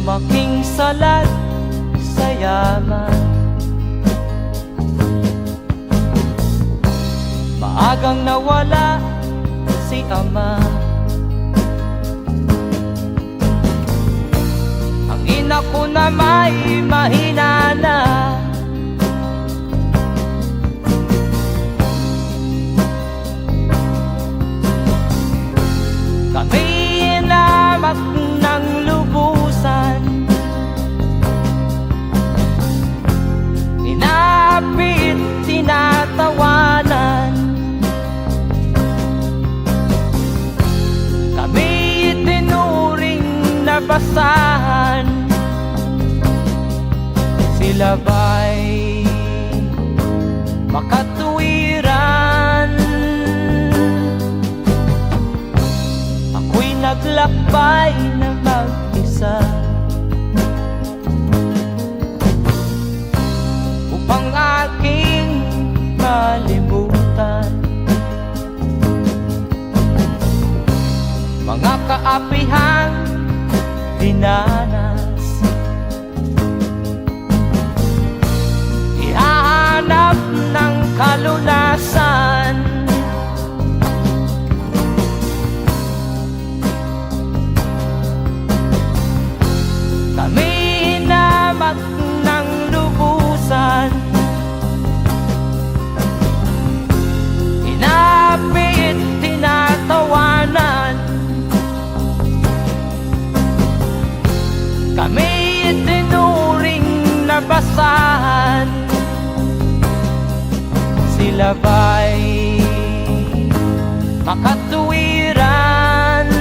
lumaking salat sa yaman. Maagang nawala si ama. Ang ina ko na may mahina na. Kami inamak ng lubusan, inapit, tinatawanan. Kami itinuring na basahan. Sila ba'y makatuwiran? Ako'y naglakbay na mag-isa upang aking malimutan mga kaapihang dinanas. Ihahanap ng kalunasan. Kami inamak ng lubusan, inapit, tinatawanan. Kami itinuring na basahan. Sila ba'y makatuwiran?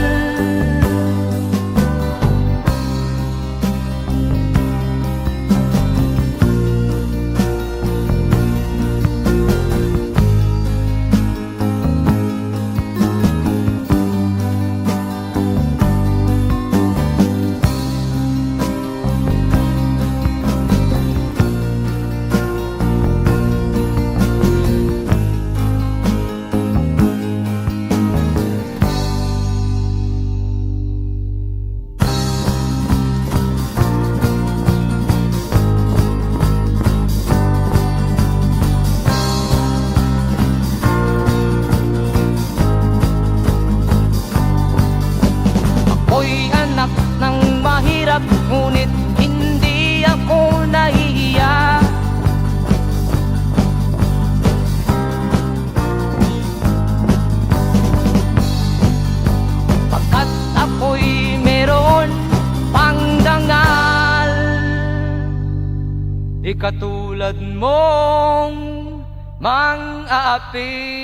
Ako'y anak ng mahirap, ngunit hindi ako nahihiya. Pagkat ako'y meron pang dangal, di katulad mong mang-aapi.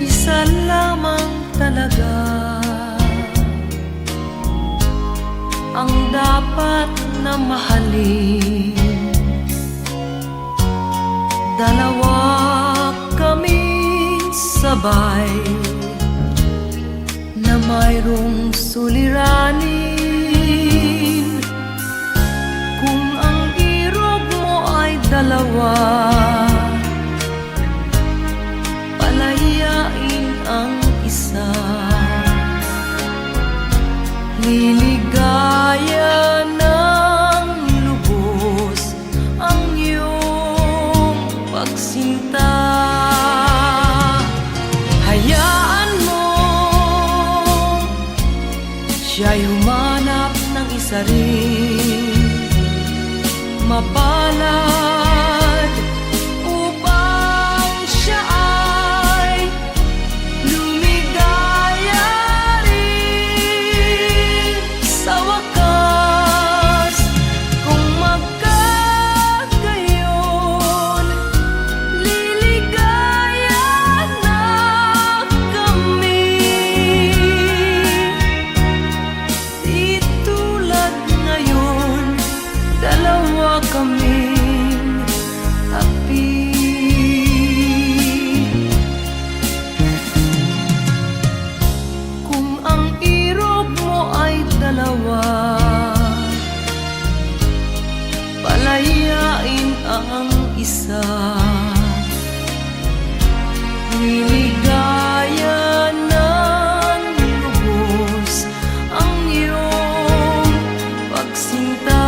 Isa lamang talaga ang dapat na mahalin. Dalawa kaming sabay na mayroong suliranin. Kung ang irog mo ay dalawa, palayain ang isa. Liligaya ng lubos ang iyong pagsinta. Hayaan mo siya'y humanap ng isa rin, mapalad, upang siya ay lumigaya rin sa wakas. Kung magkagayon, Liligaya ng lubos ang iyong pagsinta.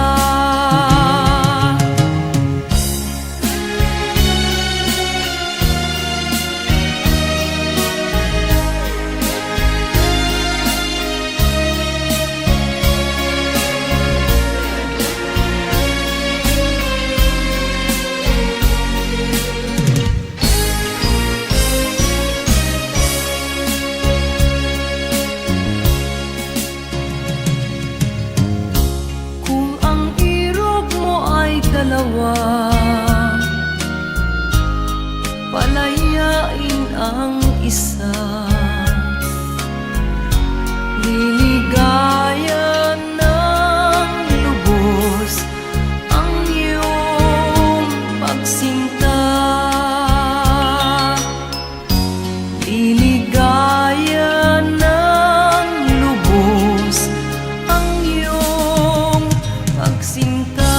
Kung ang irog mo ay dalawa, palayain ang isa. Liligaya ng lubos ang iyong pagsinta. Liligaya ng lubos ang iyong pagsinta.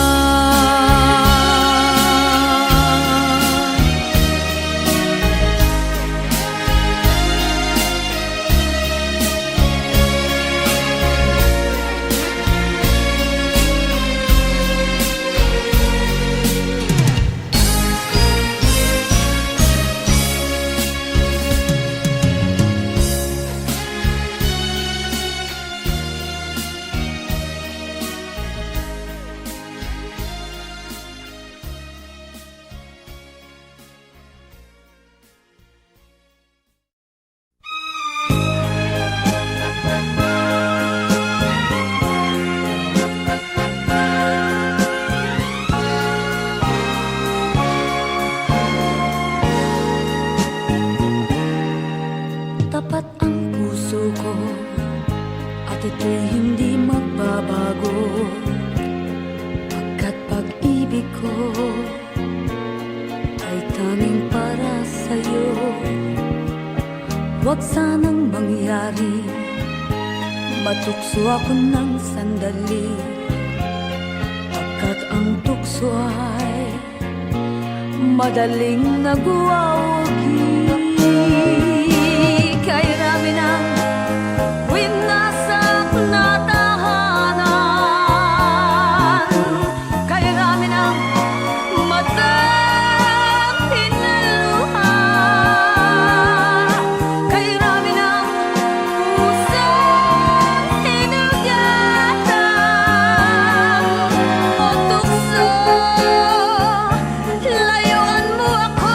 Tapat ang puso ko at ito'y hindi magbabago, pagkat pag-ibig ko ay tanging para sa'yo. Huwag sanang mangyari matukso ako ng sandali, pagkat ang tukso ay madaling nagwawagi. Kay rami ng winasak na tahanan, kay rami ng matang pinaluha, kay rami ng pusong hinugatan o tukso. Layuan mo ako,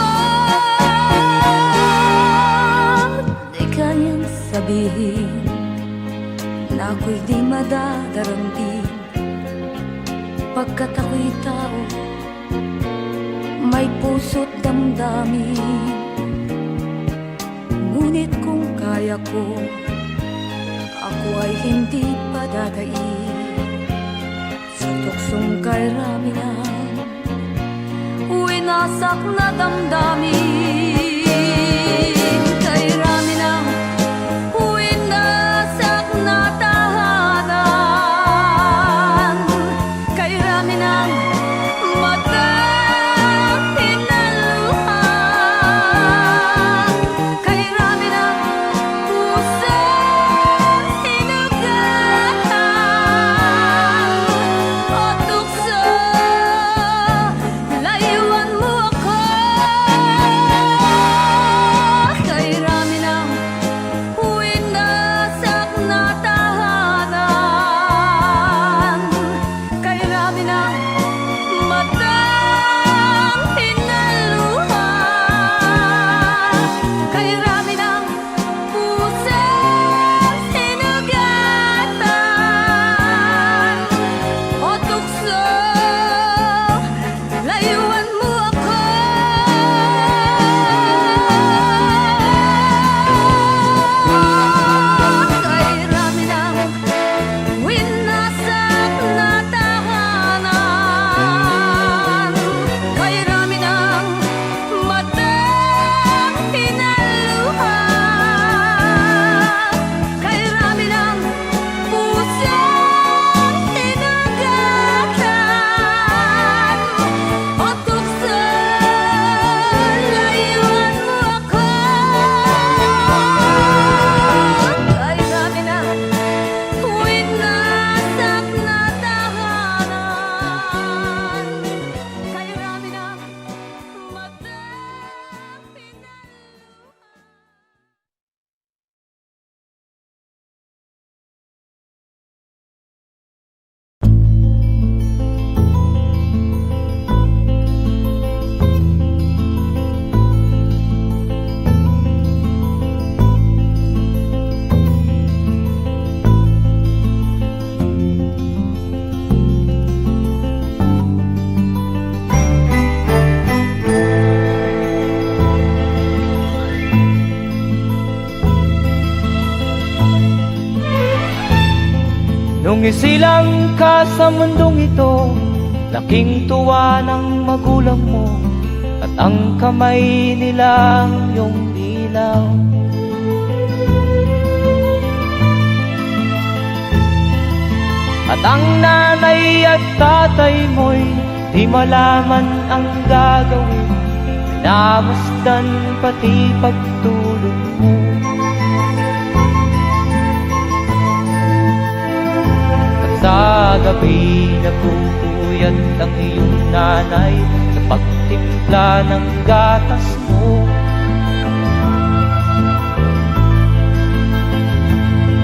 di kayang sabihin na ako'y di madadaramdin, pagkat ako'y tao, may puso't damdamin. Ngunit kung kaya ko, ako ay hindi padadaig sa tuksong kay rami ng winasak na damdamin. Kay rami ng winasak na tahanan, kay rami ng matang pinaluha, kay rami ng pusong hinugatan o tukso. Layuan mo ako, isilang ka sa mundong ito, laking tuwa ng magulang mo, at ang kamay nila iyong ilaw. At ang nanay at tatay mo'y di malaman ang gagawin, namasdan pati pagtulog mo. At sa gabi napupuyat ang iyong nanay sa pagtimpla ng gatas mo.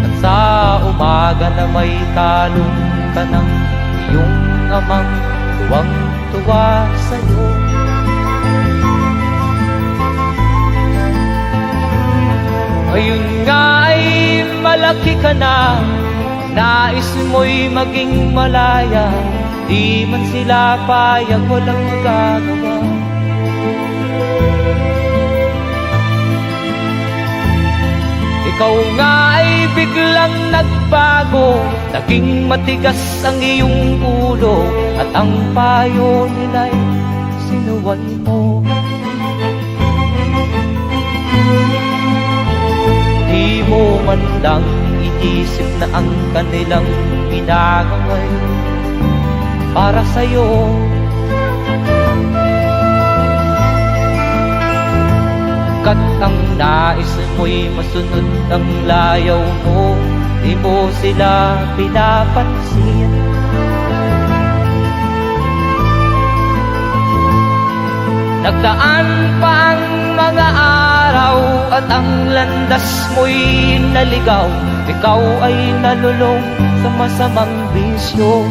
At sa umaga na may talong ka ng iyong amang tuwang-tuwa sa'yo. Ngayon nga ay malaki ka na, nais mo'y maging malaya, di man sila payag, walang magagawa. Ikaw nga ay biglang nagbago, naging matigas ang iyong ulo, at ang payo nila'y sinuway mo. Di mo man lang iisip na ang kanilang ginagawa'y para sa'yo. Kat ang nais mo'y masunod ang layaw mo, di mo sila pinapansin. Nagdaan pa ang mga araw at ang landas mo'y naligaw, ikaw ay nalulong sa masamang bisyo.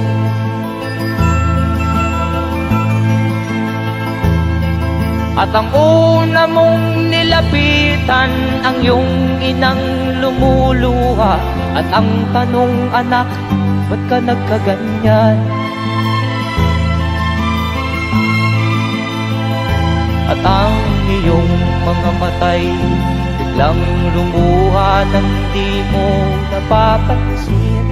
At ang una mong nilapitan ang iyong inang lumuluha, at ang tanong, anak, ba't ka nagkaganyan? At ang iyong mga matay biglang lumuha nang di mo napapansin.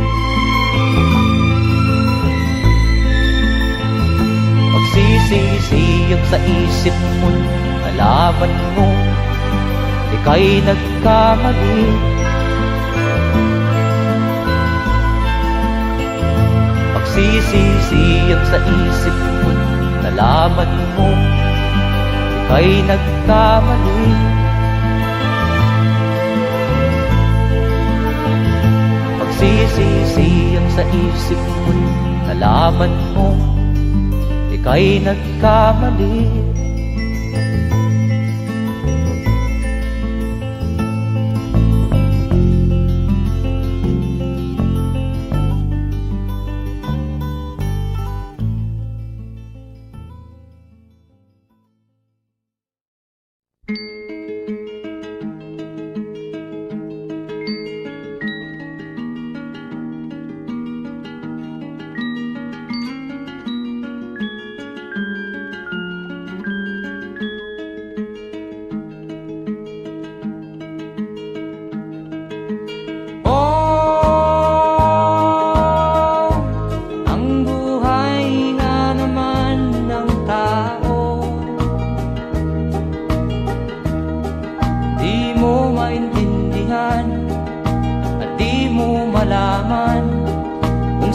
Magsisisiyag sa isip mo, nalaman mo ika'y nagkamali. Magsisisiyag sa isip mo, nalaman mo ika'y nagkamali. Magsisisiyag sa isip mo, nalaman mo ika'y nagkamali.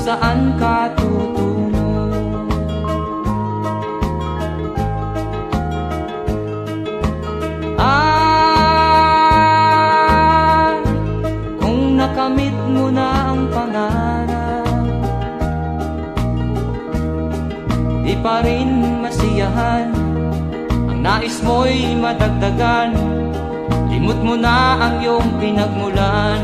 Saan ka tutungo? Kung nakamit mo na ang pangarap, di pa rin masiyahan, ang nais mo'y madagdagan, limot mo na ang iyong pinagmulan.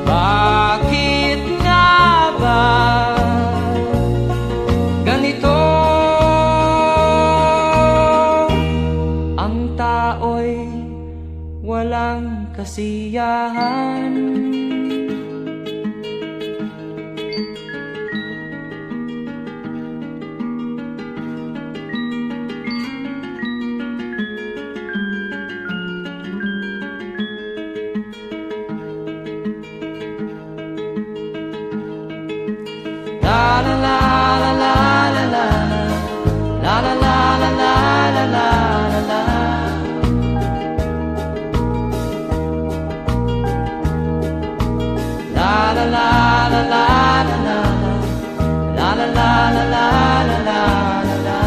Bakit nga ba ganito? Ang tao'y walang kasiyahan. la la la la la la la la.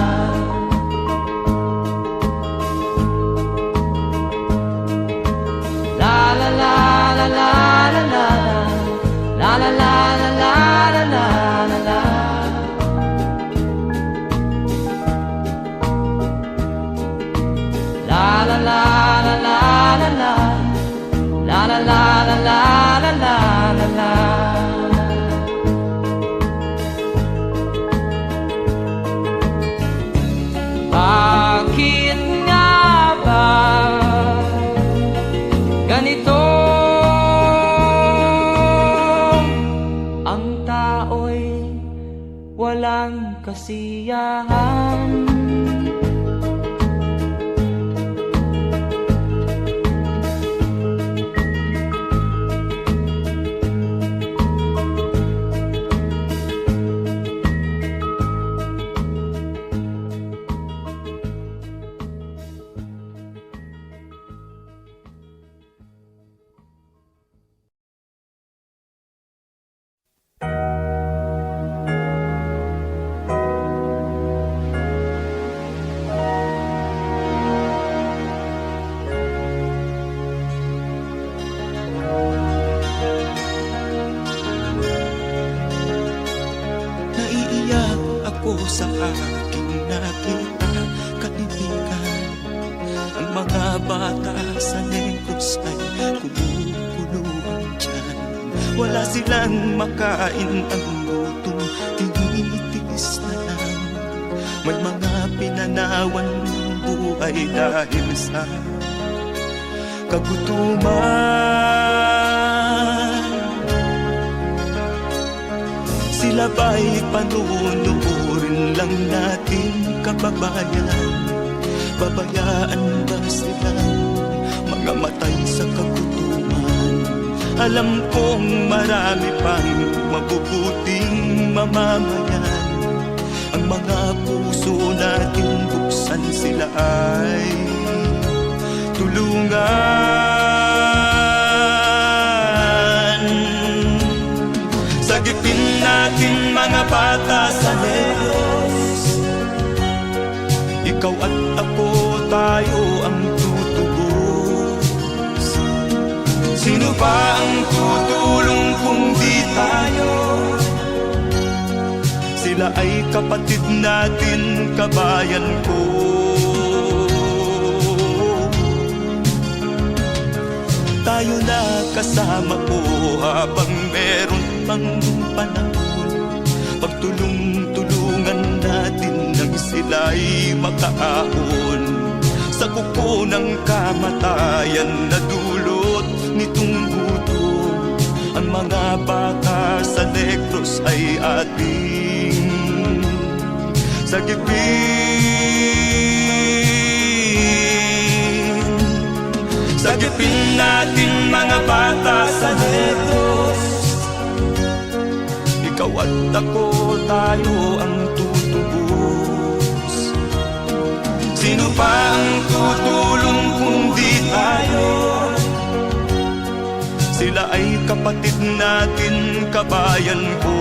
La la la la la la la la la la la la la la la. La la la la la la la. La la la la la la la la la. Bakit nga ba ganito? Ang tao'y walang kasiyahan. Naiiyak ako sa aking nakita, kaibigan. Ang mga bata sa Negros ay kumukuluan dyan. Wala silang makain, ang gutom tinitiis na lang. May mga pinanawan ng buhay dahil sa kagutuman. Sila ba'y panunurin lang natin, kababayan? Babayaan ba silang mga matay sa kagutuman? Alam kong marami pang mabubuting mamamayan. Ang mga puso natin buksan, sila ay tulungan. Sagipin natin mga bata sa Negros. Ikaw at ako, tayo ang tutubos. Sino ba ang tutulong kung di tayo? Sila ay kapatid natin, kabayan ko. Tayo na kasama ko habang meron pang panahon. Pagtulong-tulungan natin nang sila'y makaahon sa kuko ng kamatayan na dulot nitong gutom. Ang mga bata sa Negros ay ating sagipin. Sagipin natin mga bata sa Negros. Ikaw at ako, tayo ang tutubos. Sino pa ang tutulong kung di tayo? Sila ay kapatid natin, kabayan ko.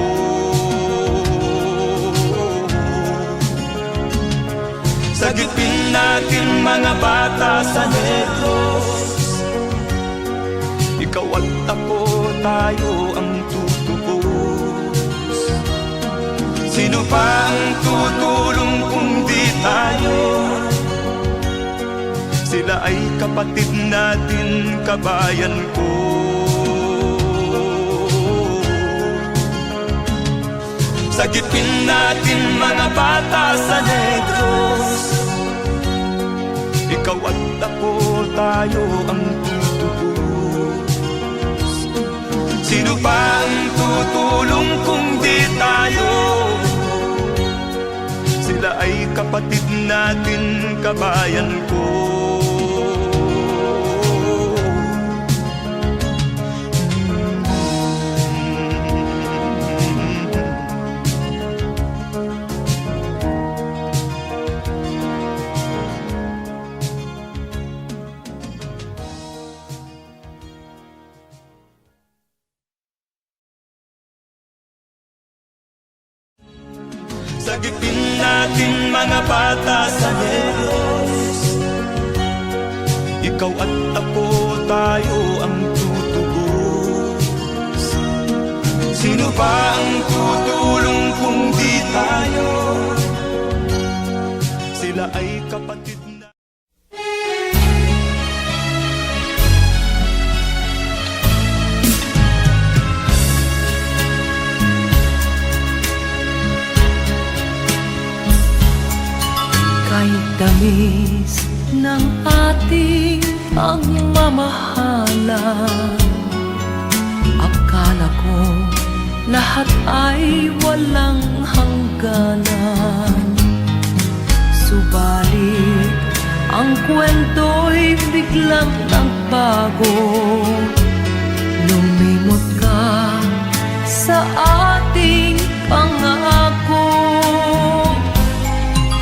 Sagipin natin mga bata sa Negros. Ikaw at ako, tayo ang tutubos. Sino pa ang tutulong kung di tayo? Sila ay kapatid natin, kabayan ko. Sagipin natin mga bata sa Negros. Ikaw at ako, tayo ang tutubos. Sino pa ang tutulong kung di tayo? Sila ay kapatid natin, kabayan ko. Sagipin natin mga bata sa Diyos. Ikaw at ako, tayo ang tutubos. Sino ba ang tutulong kung di tayo? Sila ay kapatid na. Kahit tamis ng ating pagmamahalan, akala ko lahat ay walang hangganan. Subalit ang kwento'y biglang nagbago. Lumimot ka sa ating pangako.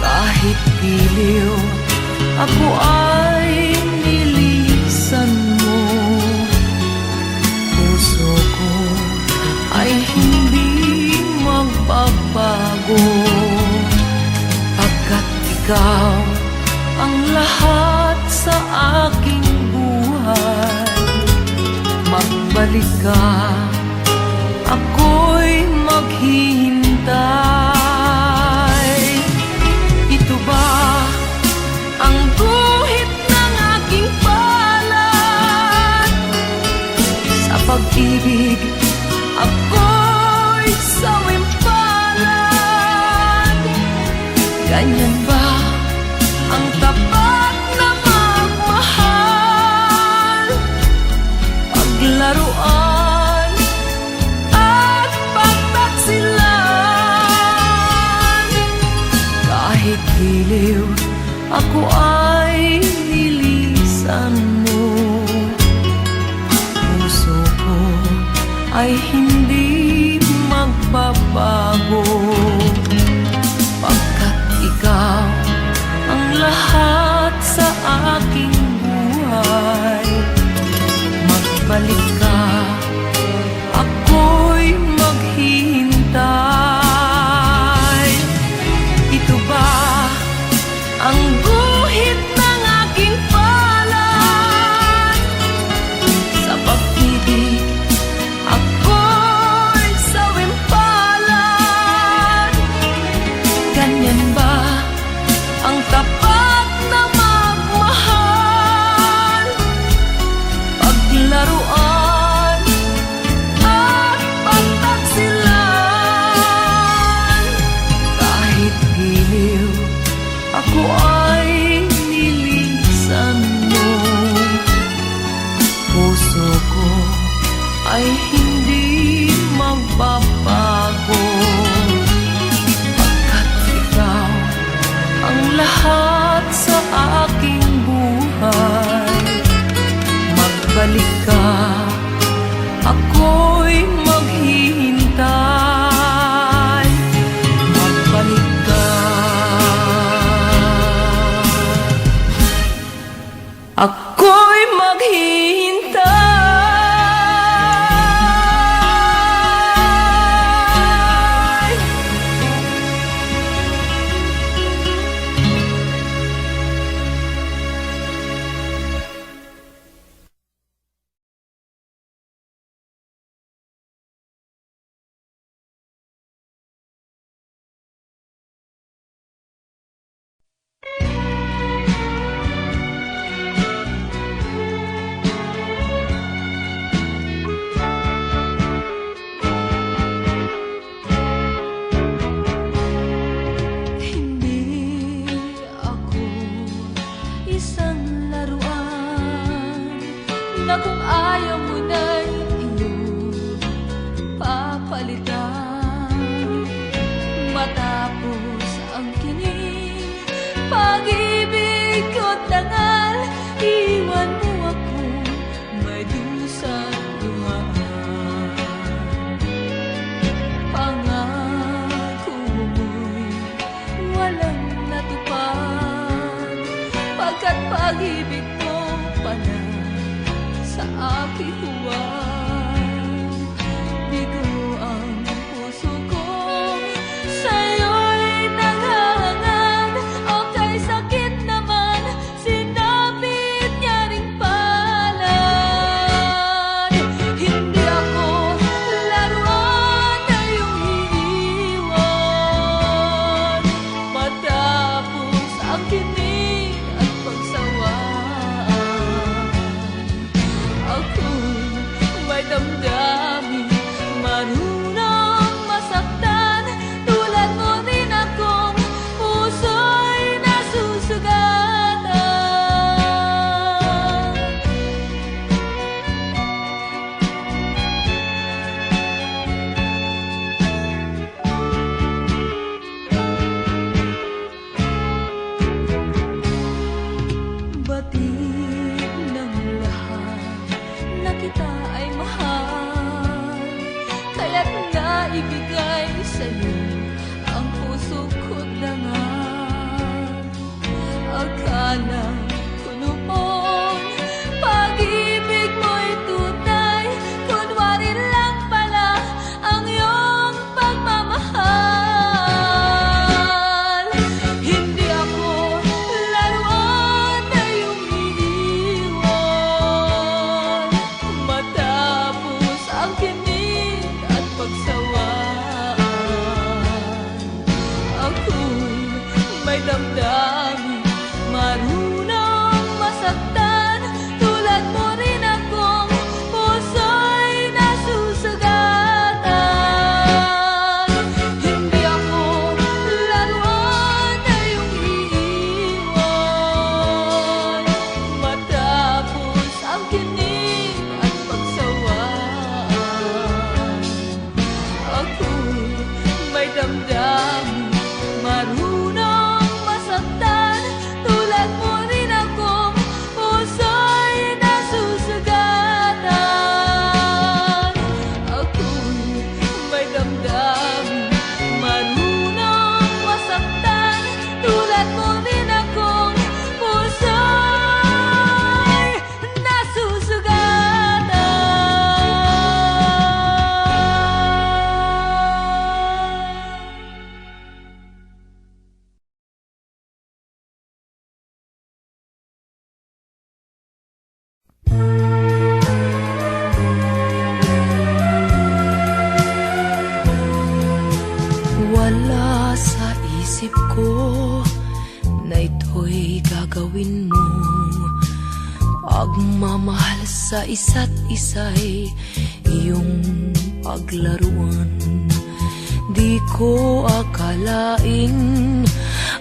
Kahit giliw, ako ay nilisan mo. Puso ko ay hindi magbabago, pagkat ikaw ang lahat sa aking buhay. Magbalik ka, ako'y maghihintay. Ito ba ang guhit ng aking palad? Sa pag-ibig, ako'y sawimpalad. Ganyan ba ang tapat na magmahal? Paglaruan at pagtaksilan. Kahit giliw, ako ay nilisan mo. Puso ko ay hindi magbabago, pagkat ikaw ang lahat sa aking buhay. Magbalik ka, ako'y maghihintay. Ito ba ang guhit ng aking palad? Sa pag-ibig, ako'y sawimpalad. Ganyan ba ang tapat na magmahal? Paglaruan at pagtaksilan. Kahit giliw, ako ay nilisan mo. Puso ko ay hindi magbabago, pagkat ikaw ang lahat sa aking buhay. Magbalik ka, ako'y maghihintay. Magbalik ka, ako'y maghihintay. Hindi ako isang laruan na kung ayaw mo na'y iyong papalitan. Matapos ang kinig, pag-ibig ko't dangal, iwan mo ako may dusang luhaan. Pangako mo'y walang natupad, pagkat pag-ibig mo pala sa aking huwag. Bigo ang puso ko, sa'yo'y ng kunoon. Pag-ibig mo'y tunay, kunwari lang pala ang iyong pagmamahal. Hindi ako laruan na iyong iniwan, matapos ang kinig at pagsawaan. Ako'y may damdamin, marunong masaktan. Tulad mo rin akong puso'y nasusugatan. Hindi ako laruan na iyong iiwan, matapos ang kinig at pagsawaan. Ako'y may damdamin, marunong masaktan. Tulad mo rin akong puso'y nasusugatan. Ako'y may damdamin, marunong masaktan. Tulad mo rin akong puso'y nasusugatan. Wala sa isip ko na ito'y gagawin mo. Pagmamahal sa isa't isa'y iyong paglaruan. Di ko akalain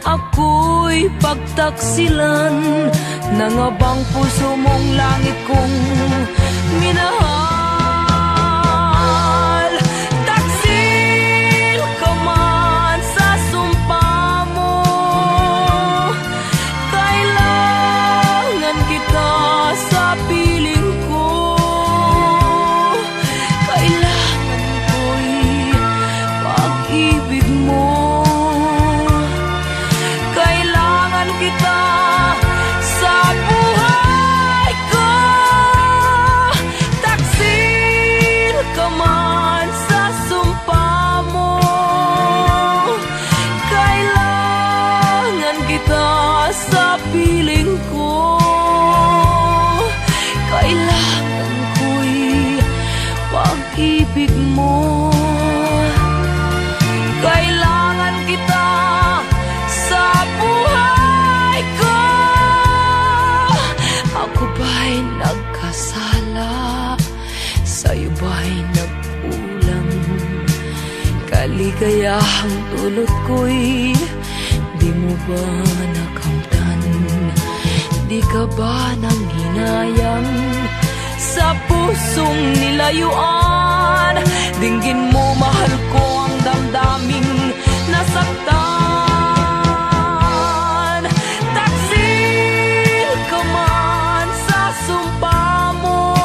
ako'y pagtaksilan ng abang puso mong langit kong minahal. Taksil ka man sa sumpa mo, kailangan kita sa piling ko. Kailangan ko'y pag-ibig mo. Kailangan kita sa buhay ko. Taksil ka man sa sumpa mo, kailangan kita sa piling ko. Kailangan ko'y pag-ibig mo. Kailangan kita sa buhay ko. Ako ba'y nagkasala? Sa'yo ba'y nagkulang? Kaligayahang dulot ko'y di mo ba nakamtan? Di ka ba nang hinayang sa pusong nilayuan? Dinggin mo, mahal ko, ang damdaming nasaktan. Taksil ka man sa sumpa mo,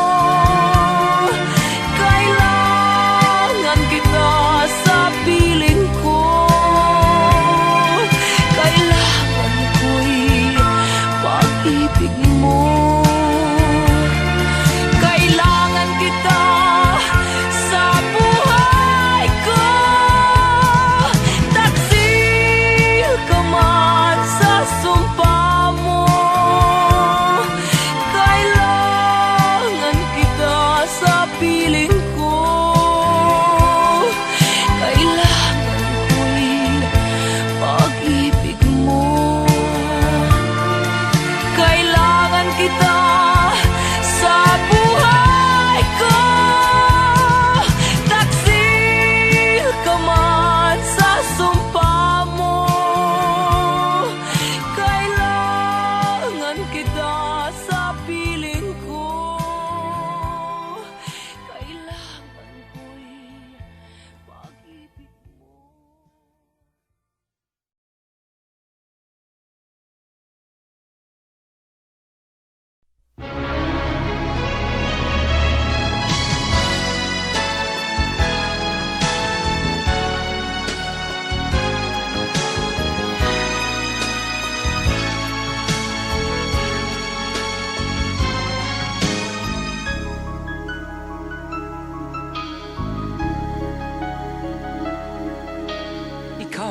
kailangan kita sa piling ko. Kailangan ko'y pag-ibig mo. Kailangan kita sa buhay ko.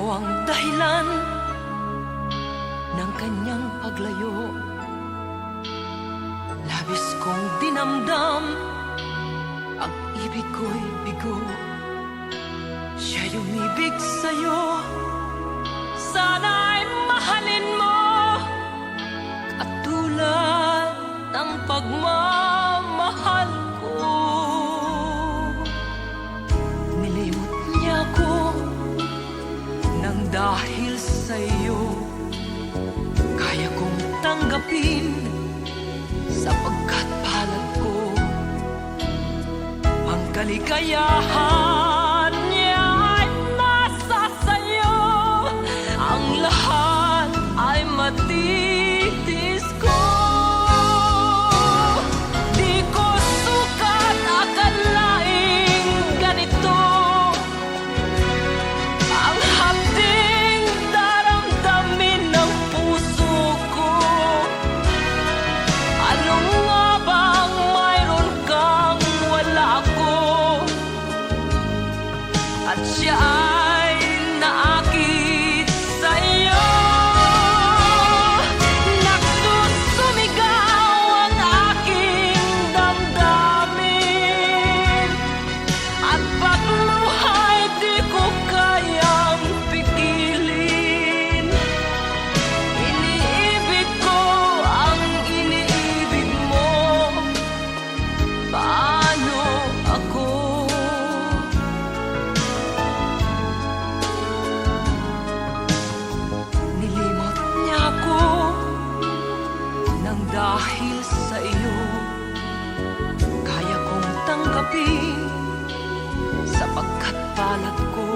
ang dahilan ng kanyang paglayo. Labis kong dinamdam, ang ibig ko'y bigo. Siya'y umibig sa'yo, sana'y mahalin mo, at tulad ng pagmamahal ko. Nilimot niya ko nang dahil sa'yo, kaya kong tanggapin sapagkat palad ko ang kaligayahan niya ay nasa sayo. Ang lahat ay matitis ko. Di ko sukat akalaing ganito ang hapding daramdamin ng puso ko. Ano nga bang mayroon kang wala ko? At siya ay naakit sa'yo. Nagsusumigaw ang aking damdamin, at pagluhay di ko kayang pigilin. Iniibig ko ang iniibig mo. Paano ako? Nilimot niya ako nang dahil sa iyo, kaya kong tanggapin sapagkat palad ko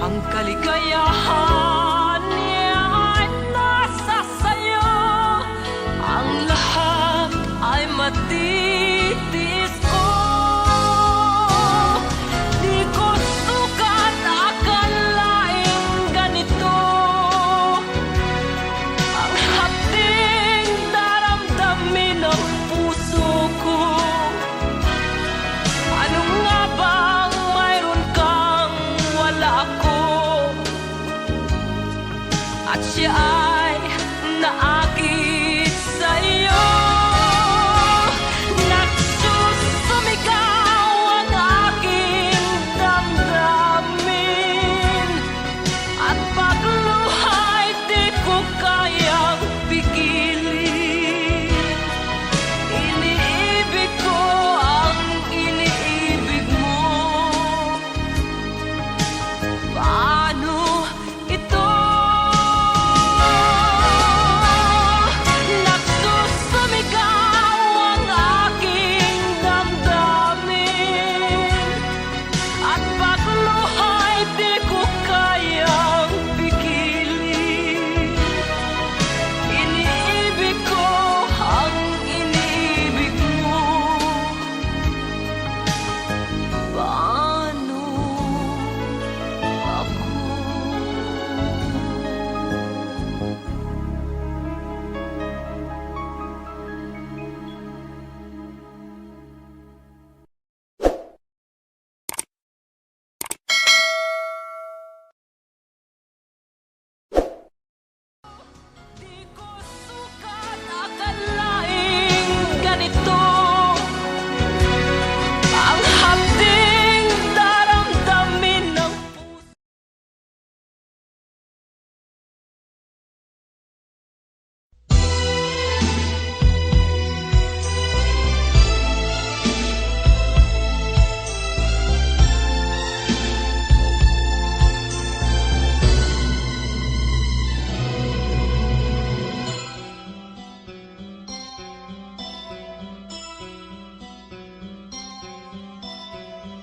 ang kaligayahan niya ay nasa sayo. Ang lahat ay matitis ko. Di ko sukat akalaing ganito ang hapding daramdamin ng puso ko. Ano nga bang mayroon kang wala ko? At siya ay naakit sa'yo. Nagsusumigaw ang aking damdamin, at pagluhay di ko kayang pigilin. Iniibig ko ang iniibig mo. Paano ito? Nagsusumigaw ang aking damdamin, at pagluhay di ko kayang pigilin. Iniibig ko ang iniibig mo. Paano ako? Di ko sukat akalaing ganito ang hapding daramdamin ng puso.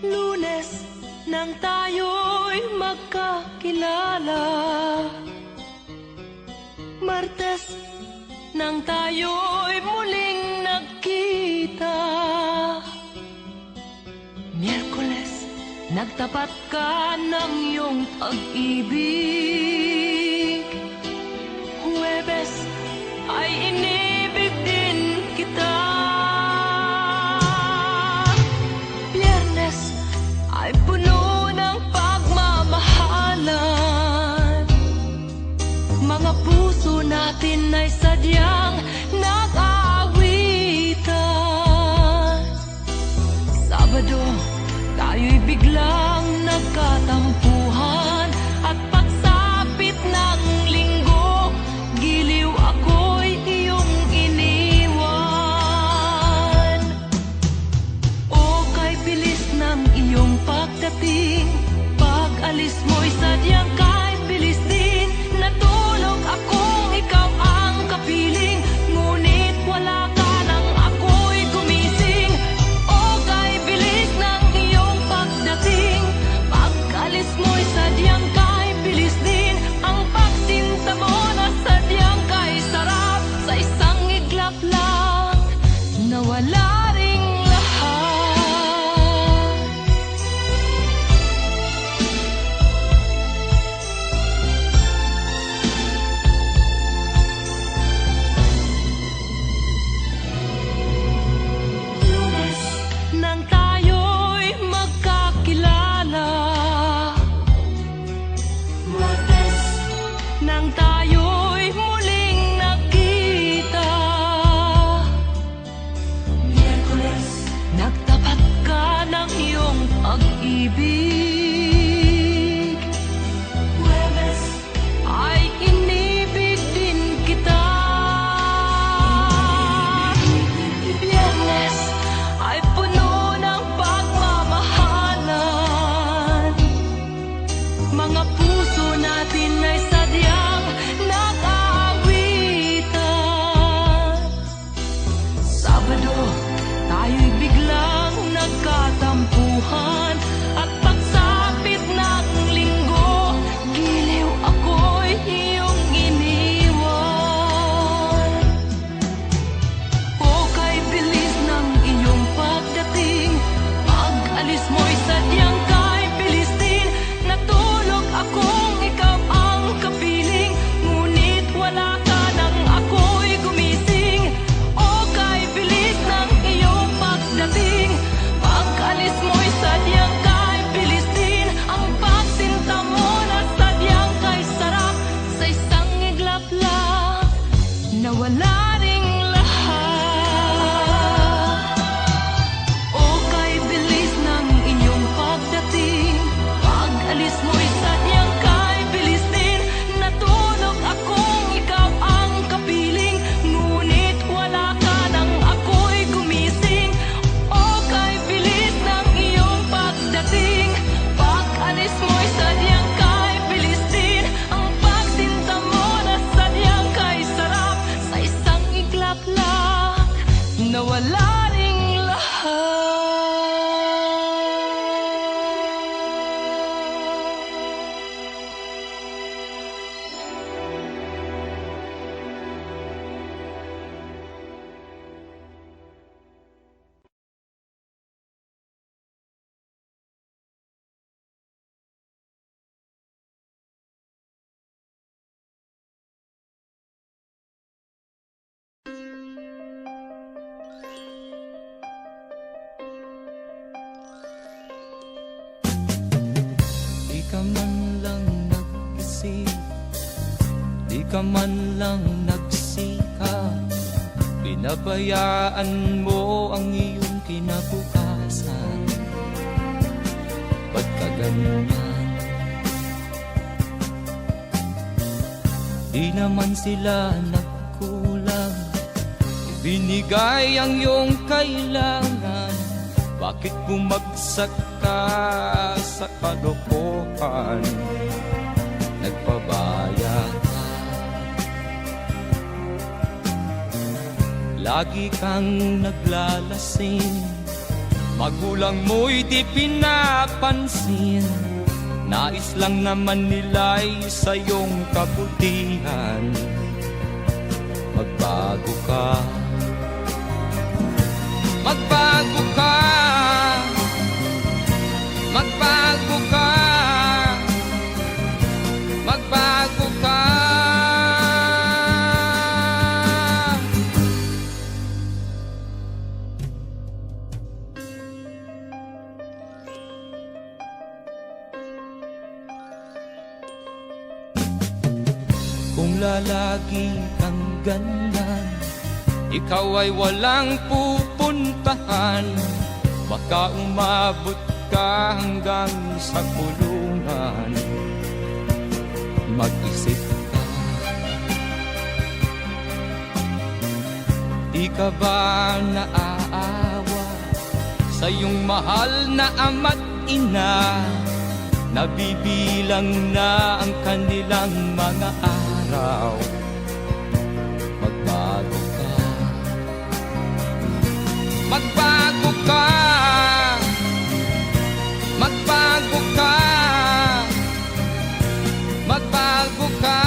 Lunes nang tayo'y magkakilala, Martes nang tayo'y muling nagkita, Miyerkules nagtapat ka ng iyong pag-ibig, Huwebes ay inibig din kita, Biyernes ay puno ng pagmamahal. sadyang nag-aawitan. Sabado, tayo'y biglang nagkatampuhan. At pagsapit ng linggo, giliw ako'y iyong iniwan. O kay bilis ng iyong pagdating, pag-alis mo'y sadyang kay bilis din. Natulog akong ikaw ang kapiling, ngunit wala ka nang ako'y gumising. O kay bilis ng iyong pagdating, pag-alis mo'y sadyang kay bilis din. Ang pagsinta mo na sadyang kay sarap, sa isang iglap lang nawala ring lahat. Lunes, nang tayo'y magkakilala. Martes, nang tayo'y muling nakita. Miyerkules, nagtapat ka ng iyong pag-ibig. Huwebes, ay inibig din kita. Biyernes, ay puno ng pagmamahalan. Mga puso natin ay sadyang nag-aawitan. Sabado, tayo'y biglang nagkatampuhan. At pagsapit ng linggo, giliw ako'y iyong iniwan. O kay bilis ng iyong pagdating, pag-alis mo'y sadyang kay bilis din. Natulog akong ikaw ang kapiling, ngunit wala ka nang ako'y gumising. O kay bilis ng iyong pagdating, pag-alis mo'y sadyang kay bilis din. Ang pagsinta mo na sadyang kay sarap, sa isang iglap lang nawala ring lahat. O kay bilis ng iyong pagdating, pag-alis mo'y sadyang kay bilis din. Natulog akong ikaw ang kapiling, ngunit wala ka nang ako'y gumising. O kay bilis ng iyong pagdating, pag-alis mo'y sadyang kay bilis din. Ang pagsinta mo na sadyang kay sarap, sa isang iglap lang nawala ring lahat. Di ka man lang nag-isip, di ka man lang nagsikap, pinabayaan mo ang iyong kinabukasan. Ba't ka ganyan? Di naman sila nagkulang, ibinigay ang iyong kailangan. Bakit bumagsak ka sa kalokohan? Nagpabaya ka, lagi kang naglalasing, magulang mo'y di pinapansin. Nais lang naman nila'y sa iyong kabutihan. Magbago ka, magbago ka, magbago ka, magbago ka. Kung lalagi kang ganyan, ikaw ay walang pupuntahan. Baka umabot ka hanggang sa kulungan. Mag-isip ka, di ka ba naaawa sa iyong mahal na ama't ina? Nabibilang na ang kanilang mga araw. Magbago ka, magbago ka, magbago ka, magbago ka.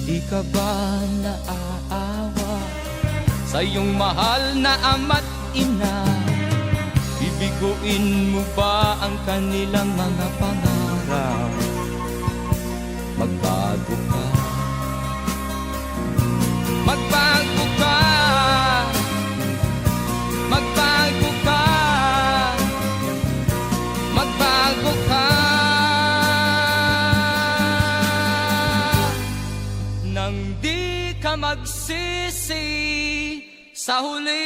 Di ka ba naaawa sa iyong mahal na ama't ina? Bibiguin mo ba ang kanilang mga pangarap? Magbago ka, magbago ka, magbago ka, magbago ka. Nang di ka magsisi sa huli.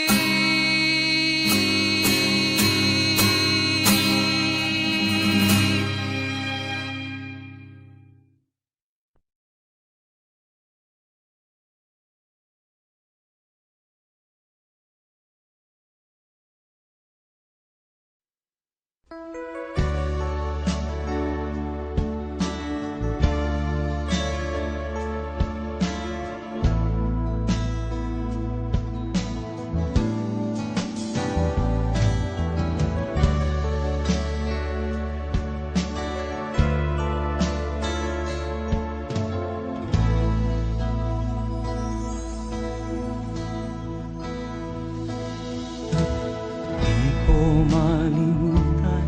Malimutan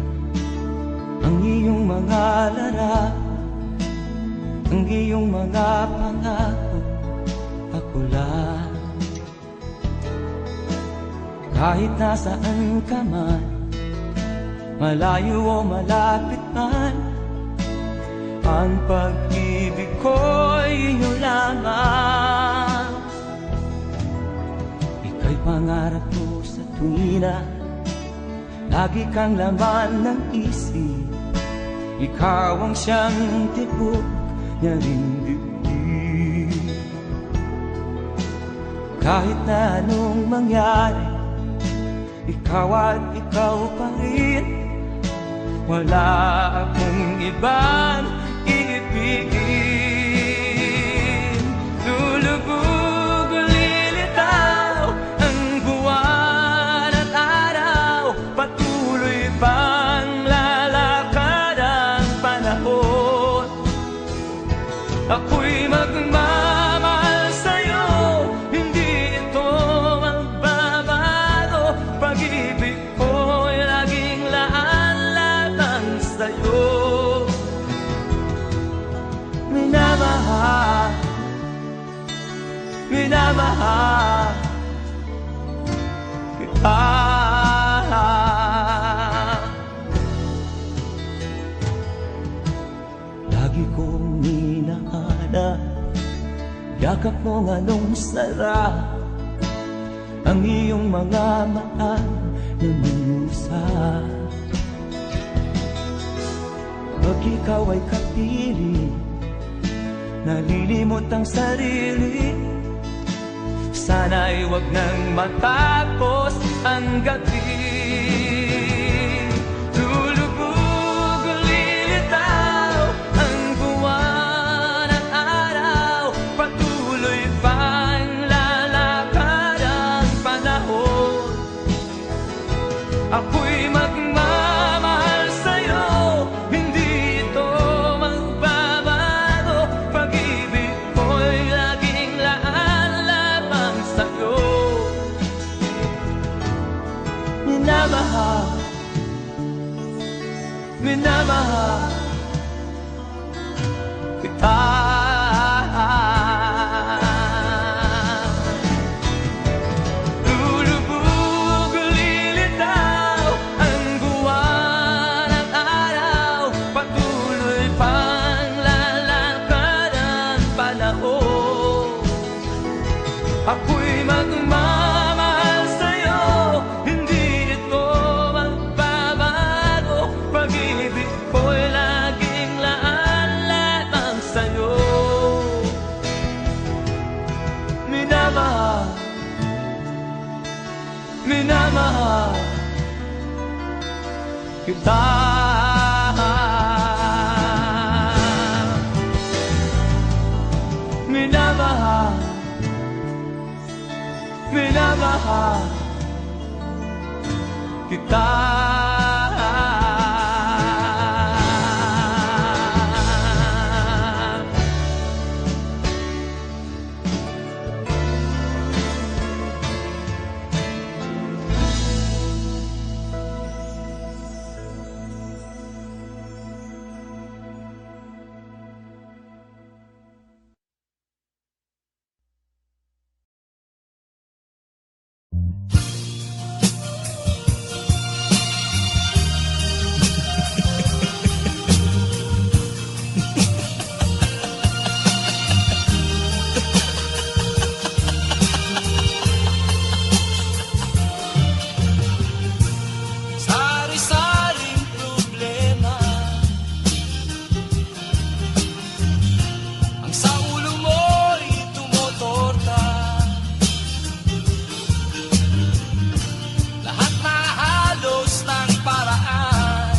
ang iyong mga larap, ang iyong mga pangako, ako lang. Kahit nasaan ka man, malayo o malapit man, ang pag-ibig ko'y iyo lamang. Ika'y pangarap ko sa tuwina, lagi kang laman ng isip. Ikaw ang siyang tibok niya ring dibdib. Kahit na anong mangyari, ikaw at ikaw pa rin. Wala akong ibang iibigin. Lulubog o lilitaw ang buwan at araw, patuloy pang lalakad ang panahon. Ako'y magmamahal sa'yo, hindi ito magbabago. Pag-ibig ko'y laging laan lamang sa'yo. Minamahal, minamahal kita. Lagi kong minahanap yakap mong anong sarap, ang iyong mga mata na minusa. Pag ikaw ay kapiling, nalilimot ang sarili. Sana'y wag nang matapos ang gabi. Lulubog o lilitaw ang buwan at araw, patuloy pang lalakad ang panahon. Ako'y magmamahal sa'yo, hindi ito magbabago. Pag-ibig ko'y laging laan lamang sa'yo. Minamahal, minamahal kita. Lulubog o lilitaw ang buwan kita. Minamahal, minamahal kita. Sari-saring problema ang sa ulo mo'y tumutorta. Lahat na halos ng paraan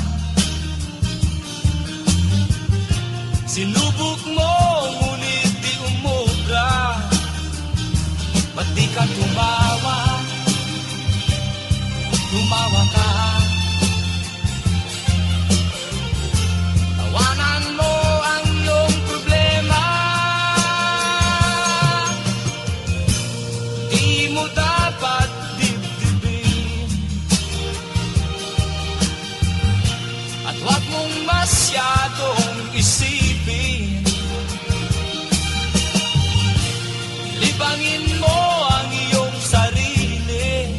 sinubok mo, ngunit di umubra. Ba't di ka tumawa? Tumawa ka. Tawanan mo ang iyong problema. Di mo dapat dibdibin, at huwag mong masyadong isipin. Libangin mo ang iyong sarili.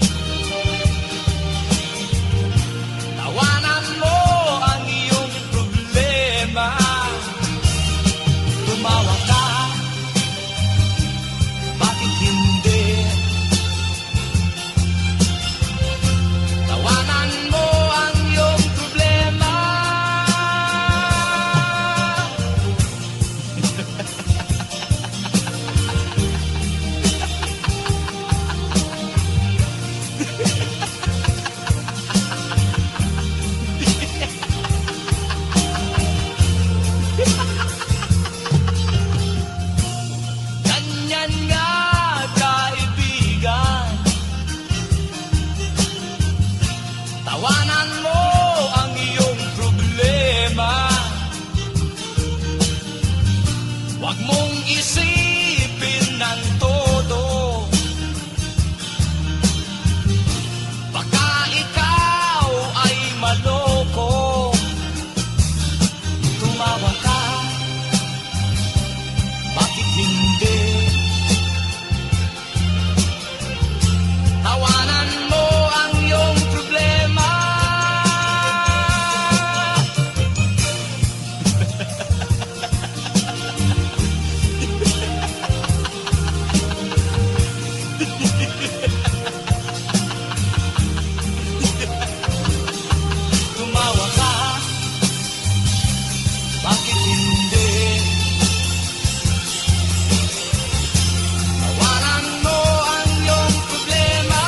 Tawanan mo ang iyong problema. Tumawa ka, bakit hindi? Tawanan mo ang iyong problema. Ganyan nga, kaibigan. Tawanan mo ang iyong problema. Huwag mong isipin ng todo. Baka ikaw ay maloko. Tumawa ka, bakit hindi? Tawanan mo ang iyong problema. Tumawa ka, bakit hindi? Tawanan mo ang iyong problema.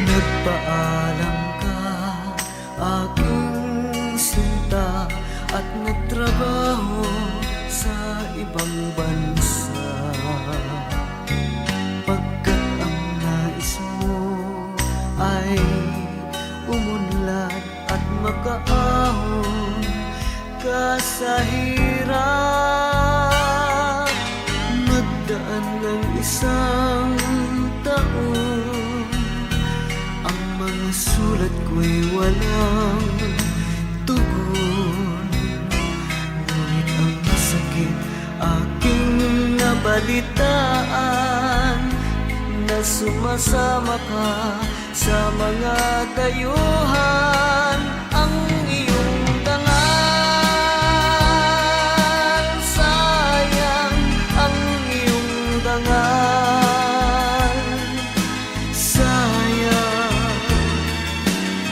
Nagpaalam ka, aking sinta, at nagtrabaho sa ibang bansa. Pagkat ang nais mo ay umunlad at makaahon ka sa hirap. Nagdaan ng isang taon, ang mga sulat ko'y walang tugon. Ngunit ang sakit aking nabalitaan, na sumasama ka sa mga dayuhan. Ang iyong dangal, sayang ang iyong dangal. Sayang,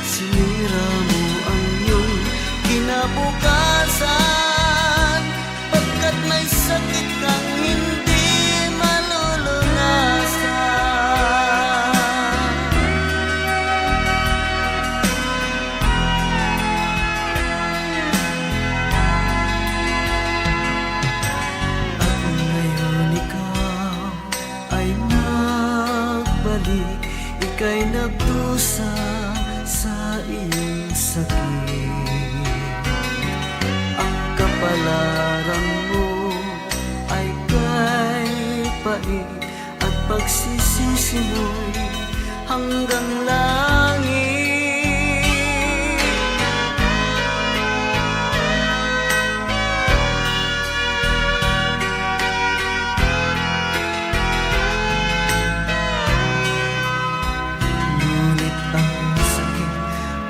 sinira mo ang iyong kinabukasan, pagkat may sakit kang hindi malulunasan. At ngayon ikaw ay nagbalik, ika'y nagdusa sa iyong sakit. Ang kapalaran mo ay kay pait, at pagsisisi mo'y hanggang langit. Ngunit ang sakit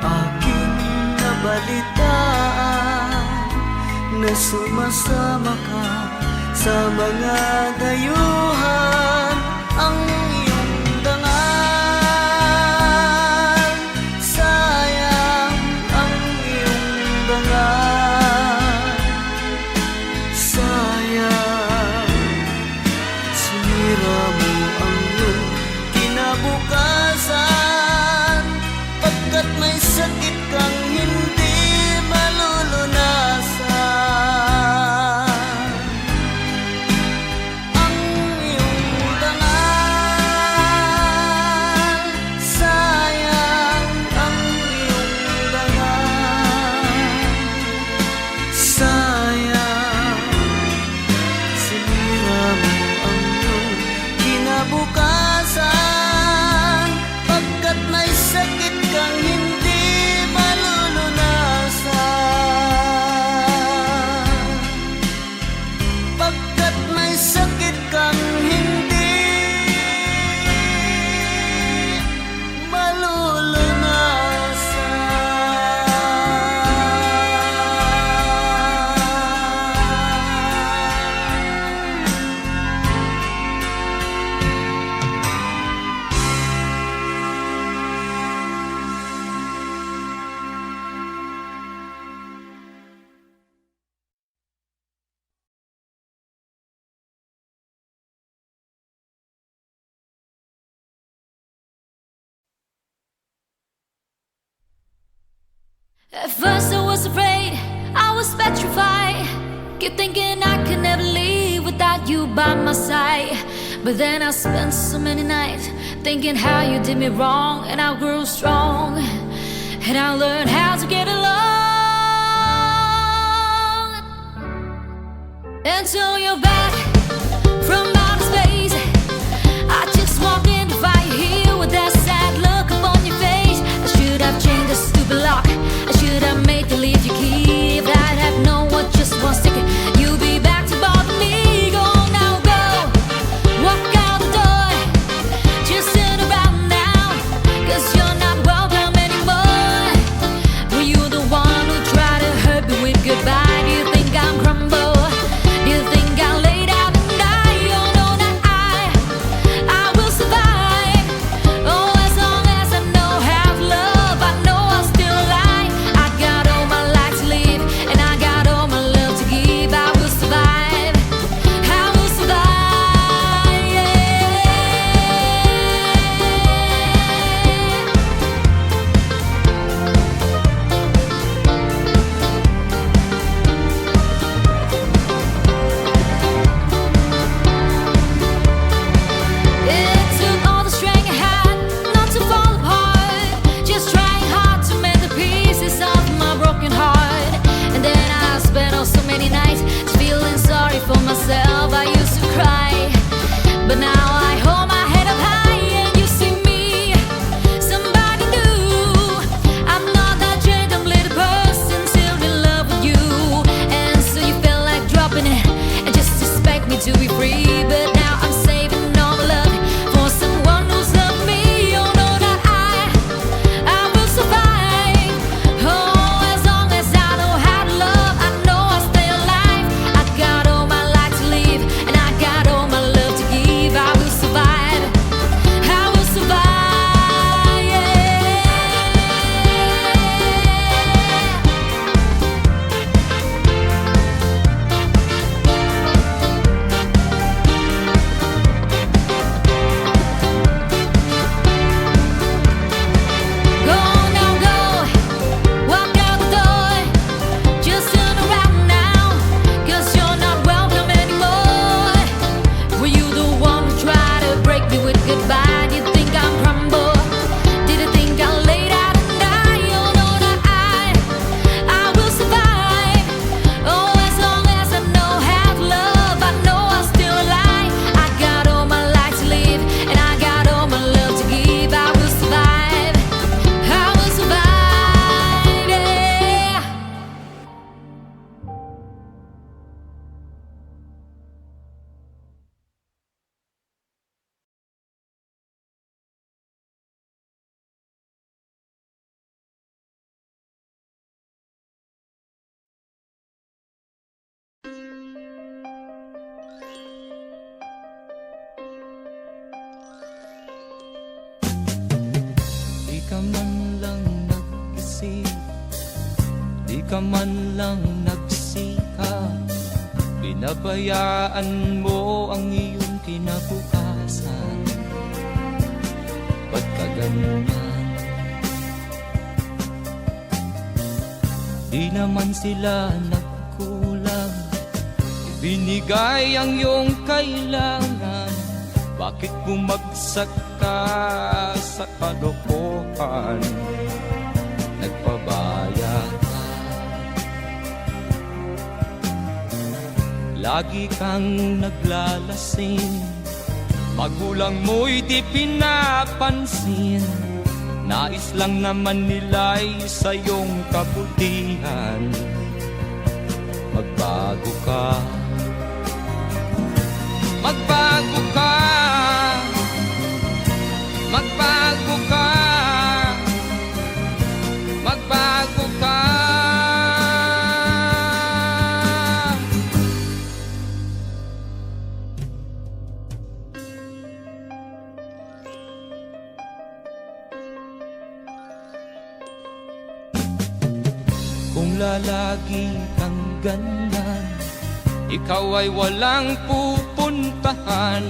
aking nabalitaan, na sumasama ka sa mga dayuhan. Ang iyong dangal, sayang ang iyong dangal. Sayang, sinira mo ang iyong kinabukasan, pagkat may sakit kang hindi malulunasan. Ang iyong dangal, sayang ang iyong dangal. Sayang, sinira mo ang iyong kinabukasan, pagkat may sakit kang hindi malulunasan. Pagkat may sakit kang hindi malulunasan. At first I was afraid, I was petrified, kept thinking I could never leave without you by my side. But then I spent so many nights thinking how you did me wrong, and I grew strong, and I learned how to get along. Until you're back from outer space, I just walked in to find you here with that sad look upon your face. I should have changed the stupid lock, I should have made you leave your key. If I'd have known what just one second you'd be back to bother me. Go now, go, walk out the door, just turn around now, 'cause you're not welcome anymore. Were you the one who tried to hurt me with goodbye? Do you think I'm crumble? Do you think I'll lay down? ka man lang nagsikap, binabayaan mo ang iyong kinabukasan. Ba't ka ganyan? Di naman sila nagkulang, ibinigay ang iyong kailangan. Bakit bumagsak ka sa kalokohan? Nagpabaya ka, lagi kang naglalasing, magulang mo'y di pinapansin. Nais lang naman nila'y sa iyong kabutihan. Magbago ka, magbago ka, magbago ka, magbago ka. Kung lalagi kang ganyan, ikaw ay walang pupuntahan.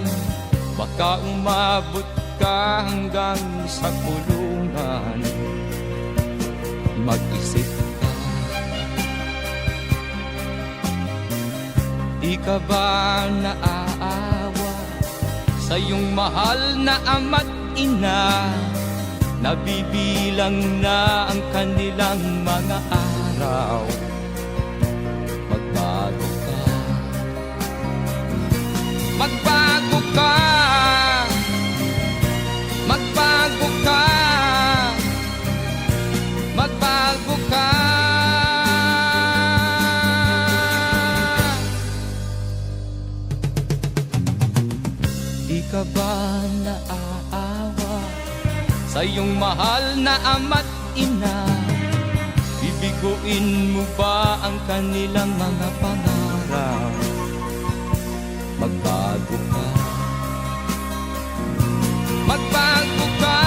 Baka umabot ka hanggang sa kulungan. Mag-isip ka, di ka ba naaawa sa iyong mahal na ama't ina? Nabibilang na ang kanilang mga araw. Magbago ka, magbago ka, magbago ka, magbago ka. Di ka ba naaawa sa iyong mahal na ama't ina? Bibiguin mo ba ang kanilang mga pangarap? Magbago ka, magbago ka,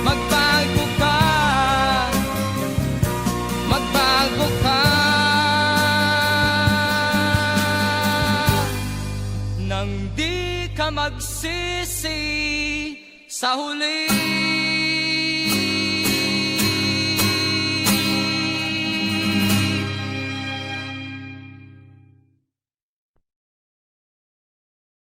magbago ka, magbago ka. Nang di ka magsisi sa huli.